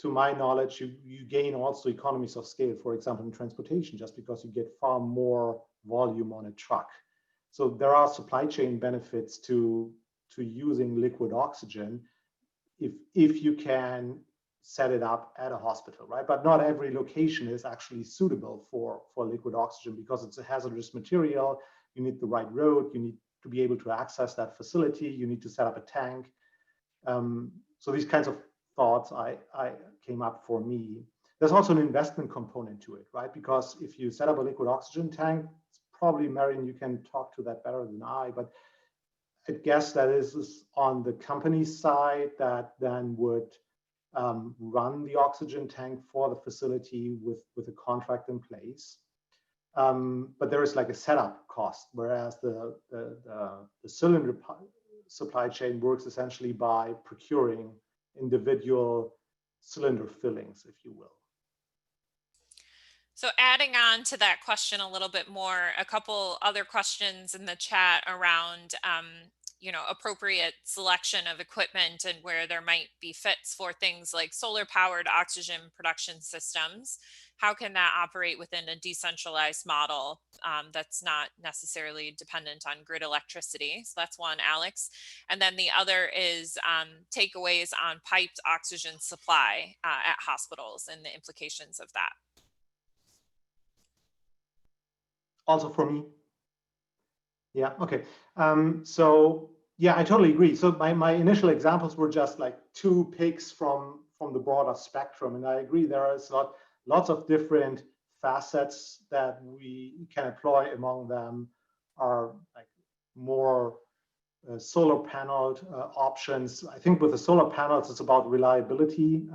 my knowledge, you gain also economies of scale, for example, in transportation, just because you get far more volume on a truck. So there are supply chain benefits to using liquid oxygen if you can set it up at a hospital, right? But not every location is actually suitable for liquid oxygen, because it's a hazardous material. You need the right road. You need to be able to access that facility. You need to set up a tank. So these kinds of thoughts I came up for me. There's also an investment component to it, right? Because if you set up a liquid oxygen tank, it's probably, Marian, you can talk to that better than I, but I guess that is on the company side that then would run the oxygen tank for the facility with a contract in place. But there is like a setup cost, whereas the cylinder supply chain works essentially by procuring individual cylinder fillings, if you will. So adding on to that question a little bit more, a couple other questions in the chat around, appropriate selection of equipment and where there might be fits for things like solar powered oxygen production systems. How can that operate within a decentralized model that's not necessarily dependent on grid electricity? So that's one, Alex. And then the other is takeaways on piped oxygen supply at hospitals and the implications of that. Also for me. Yeah, okay. So yeah, I totally agree. So my initial examples were just like two picks from the broader spectrum. And I agree, there is lots of different facets that we can employ. Among them are like more solar paneled options. I think with the solar panels, it's about reliability,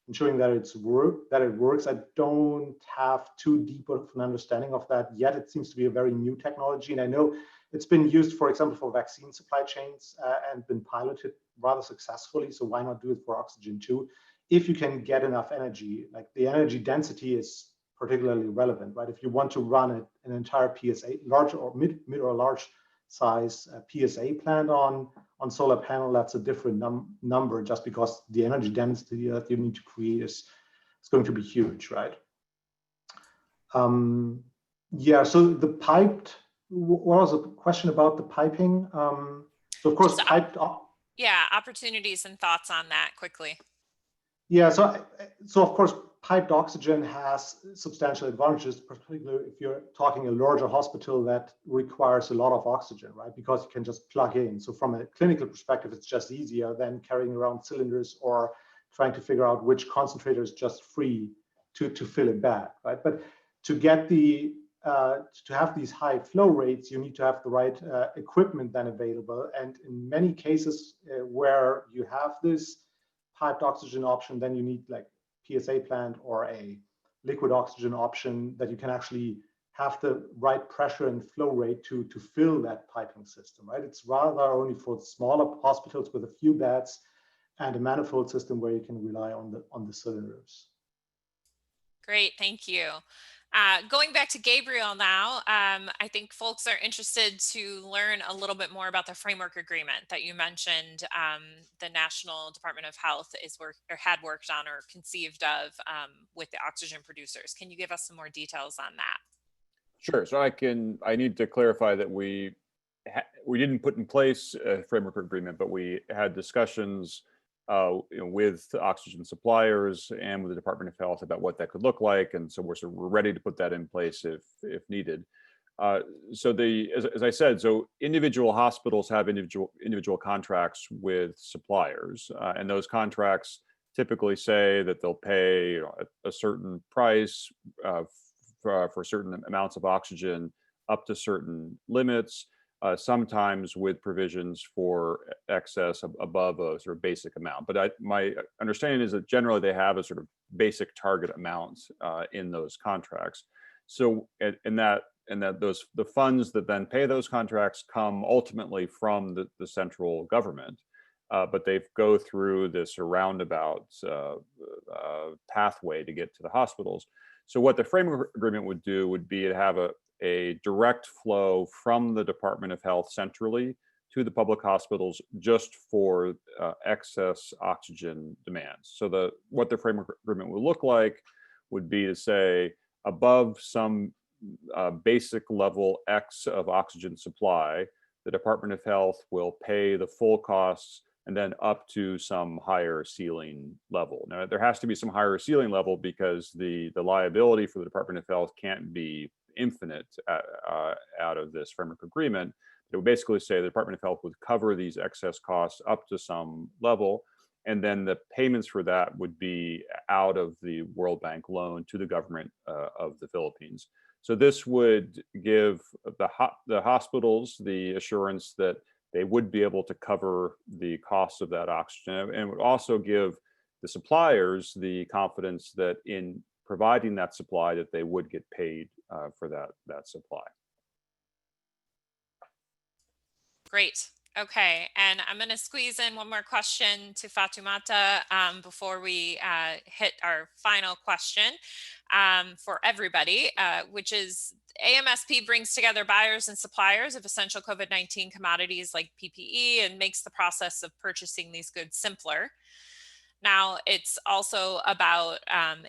ensuring that it works. I don't have too deep of an understanding of that yet. It seems to be a very new technology, and I know it's been used, for example, for vaccine supply chains and been piloted rather successfully. So why not do it for oxygen too? If you can get enough energy, like the energy density is particularly relevant, right? If you want to run an entire PSA, large or mid or large size PSA plant on solar panel, that's a different number, just because the energy density that you need to create is going to be huge, right? Yeah, so the piped, what was the question about the piping? So of course, just piped. Yeah, opportunities and thoughts on that quickly. Yeah, so of course, piped oxygen has substantial advantages, particularly if you're talking a larger hospital that requires a lot of oxygen, right? Because you can just plug in. So from a clinical perspective, it's just easier than carrying around cylinders or trying to figure out which concentrator is just free to fill it back, right? But to get to have these high flow rates, you need to have the right equipment then available. And in many cases where you have this piped oxygen option, then you need like PSA plant or a liquid oxygen option that you can actually have the right pressure and flow rate to fill that piping system, right? It's rather only for smaller hospitals with a few beds and a manifold system where you can rely on the cylinders. Great, thank you. Going back to Gabriel now, I think folks are interested to learn a little bit more about the framework agreement that you mentioned. The National Department of Health had worked on or conceived of with the oxygen producers. Can you give us some more details on that? Sure. So I need to clarify that we didn't put in place a framework agreement, but we had discussions with oxygen suppliers and with the Department of Health about what that could look like. And so we're ready to put that in place if needed. So as I said, so individual hospitals have individual contracts with suppliers, and those contracts typically say that they'll pay a certain price for certain amounts of oxygen up to certain limits, sometimes with provisions for excess above a sort of basic amount. But my understanding is that generally they have a sort of basic target amount in those contracts. So the funds that then pay those contracts come ultimately from the central government, but they go through this roundabout pathway to get to the hospitals. So what the framework agreement would do would be to have a direct flow from the Department of Health centrally to the public hospitals just for excess oxygen demands. So what the framework agreement would look like would be to say above some basic level X of oxygen supply, the Department of Health will pay the full costs and then up to some higher ceiling level. Now, there has to be some higher ceiling level because the liability for the Department of Health can't be infinite out of this framework agreement. It would basically say the Department of Health would cover these excess costs up to some level, and then the payments for that would be out of the World Bank loan to the government of the Philippines. So this would give the hospitals the assurance that they would be able to cover the cost of that oxygen, and would also give the suppliers the confidence that in providing that supply that they would get paid for that supply. Great. Okay, and I'm going to squeeze in one more question to Fatoumata before we hit our final question for everybody, which is AMSP brings together buyers and suppliers of essential COVID-19 commodities like PPE and makes the process of purchasing these goods simpler. Now, it's also about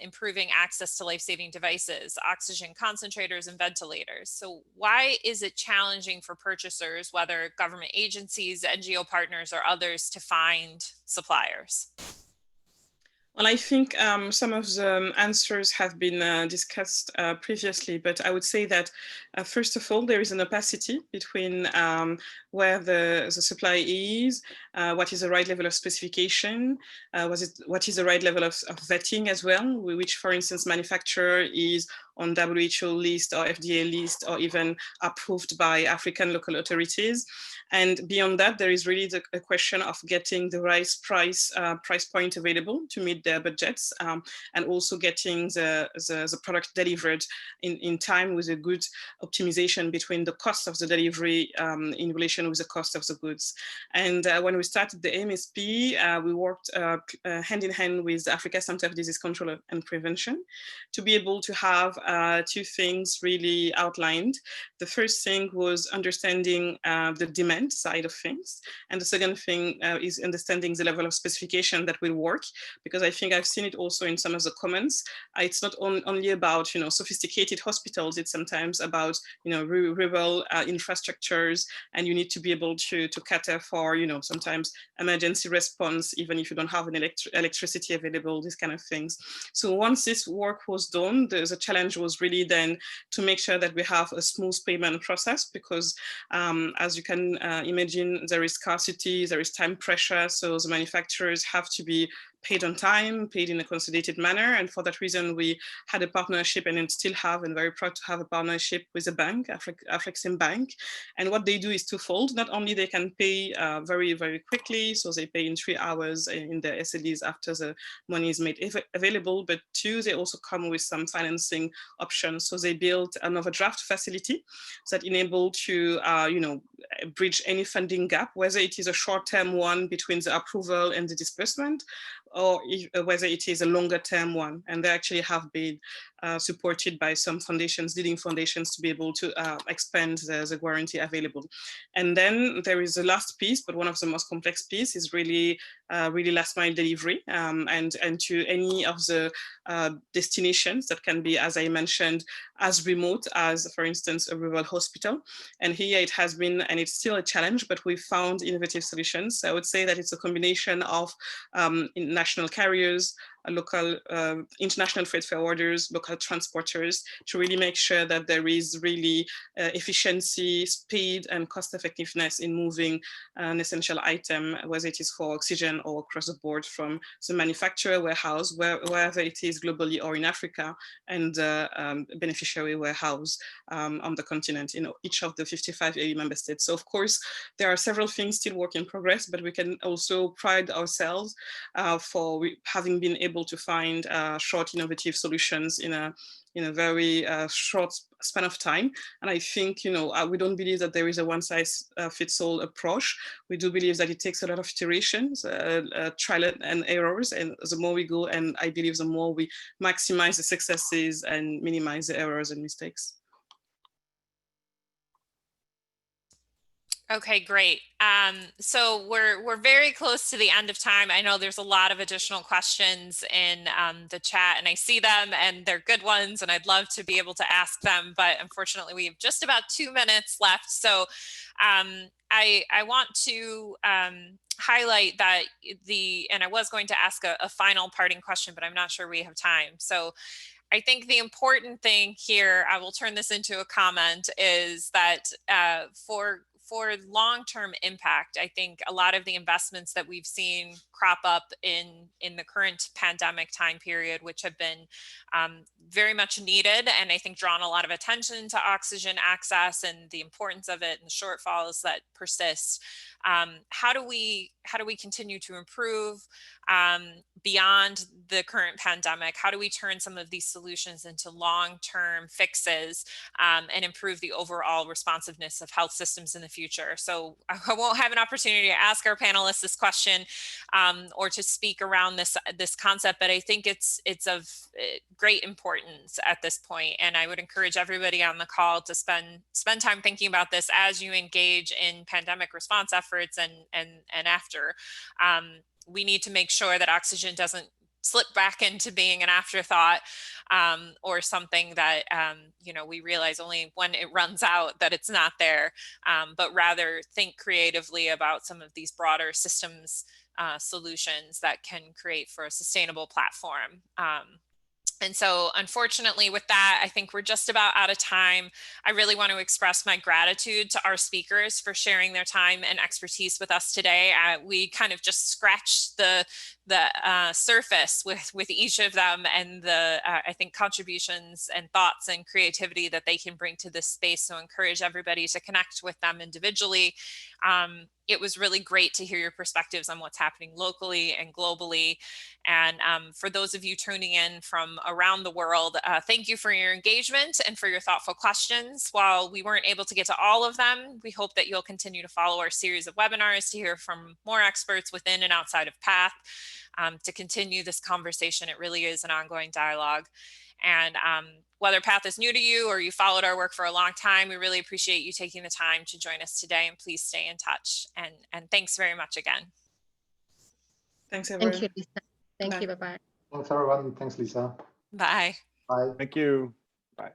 improving access to life-saving devices, oxygen concentrators, and ventilators. So why is it challenging for purchasers, whether government agencies, NGO partners, or others, to find suppliers? Well, I think some of the answers have been discussed previously, but I would say that first of all, there is an opacity between where the supply is, what is the right level of specification, what is the right level of vetting as well, which, for instance, manufacturer is on WHO list or FDA list or even approved by African local authorities. And beyond that, there is really a question of getting the right price point available to meet their budgets, and also getting the product delivered in time with a good optimization between the cost of the delivery in relation with the cost of the goods. And when we started the AMSP, we worked hand in hand with the Africa Center of Disease Control and Prevention to be able to have two things really outlined. The first thing was understanding the demand side of things, and the second thing is understanding the level of specification that will work, because I think I've seen it also in some of the comments. It's not only about sophisticated hospitals, it's sometimes about rural infrastructures, and you need to be able to cater for sometimes emergency response even if you don't have an electricity available, these kind of things. So once this work was done, the challenge was really then to make sure that we have a smooth payment process, because as you can imagine, there is scarcity, there is time pressure, so the manufacturers have to be paid on time, paid in a consolidated manner. And for that reason, we had a partnership, and still have, and very proud to have a partnership with a bank, Afrexim Bank. And what they do is twofold. Not only they can pay very, very quickly, so they pay in 3 hours in their SLEs after the money is made available, but two, they also come with some financing options. So they built an overdraft facility that enable to bridge any funding gap, whether it is a short-term one between the approval and the disbursement, or whether it is a longer term one. And they actually have been supported by some foundations, leading foundations, to be able to expand the guarantee available. And then there is a last piece, but one of the most complex piece is really last mile delivery, and to any of the destinations that can be, as I mentioned, as remote as, for instance, a rural hospital. And here it has been, and it's still a challenge, but we've found innovative solutions. I would say that it's a combination of national carriers, local international freight forwarders, local transporters, to really make sure that there is really efficiency, speed, and cost effectiveness in moving an essential item, whether it is for oxygen or across the board from the manufacturer warehouse, wherever it is globally or in Africa, and beneficiary warehouse on the continent in each of the 55 EU member states. So of course, there are several things still work in progress, but we can also pride ourselves for having been able to find short, innovative solutions in a very short span of time. And I think, we don't believe that there is a one-size-fits-all approach. We do believe that it takes a lot of iterations, trial and errors, and the more we go, and I believe the more we maximize the successes and minimize the errors and mistakes. Okay, great. So we're very close to the end of time. I know there's a lot of additional questions in the chat, and I see them, and they're good ones, and I'd love to be able to ask them, but unfortunately we have just about 2 minutes left. So I want to highlight that and I was going to ask a final parting question, but I'm not sure we have time. So I think the important thing here, I will turn this into a comment, is that for long-term impact, I think a lot of the investments that we've seen crop up in the current pandemic time period, which have been very much needed, and I think drawn a lot of attention to oxygen access and the importance of it and the shortfalls that persist. How do we continue to improve beyond the current pandemic? How do we turn some of these solutions into long-term fixes and improve the overall responsiveness of health systems in the future? So I won't have an opportunity to ask our panelists this question or to speak around this concept, but I think it's of great importance at this point. And I would encourage everybody on the call to spend time thinking about this as you engage in pandemic response efforts and after. We need to make sure that oxygen doesn't slip back into being an afterthought or something that we realize only when it runs out that it's not there, but rather think creatively about some of these broader systems solutions that can create for a sustainable platform. And so unfortunately with that, I think we're just about out of time. I really want to express my gratitude to our speakers for sharing their time and expertise with us today. We kind of just scratched the surface with each of them, and I think contributions and thoughts and creativity that they can bring to this space. So encourage everybody to connect with them individually. It was really great to hear your perspectives on what's happening locally and globally. And for those of you tuning in from around the world, thank you for your engagement and for your thoughtful questions. While we weren't able to get to all of them, we hope that you'll continue to follow our series of webinars to hear from more experts within and outside of PATH to continue this conversation. It really is an ongoing dialogue. And whether PATH is new to you or you followed our work for a long time, we really appreciate you taking the time to join us today, and please stay in touch. And thanks very much again. Thanks, everyone. Thank you, Lisa. Thank you. Bye-bye. Thanks, everyone. Thanks, Lisa. Bye. Bye. Thank you. Bye.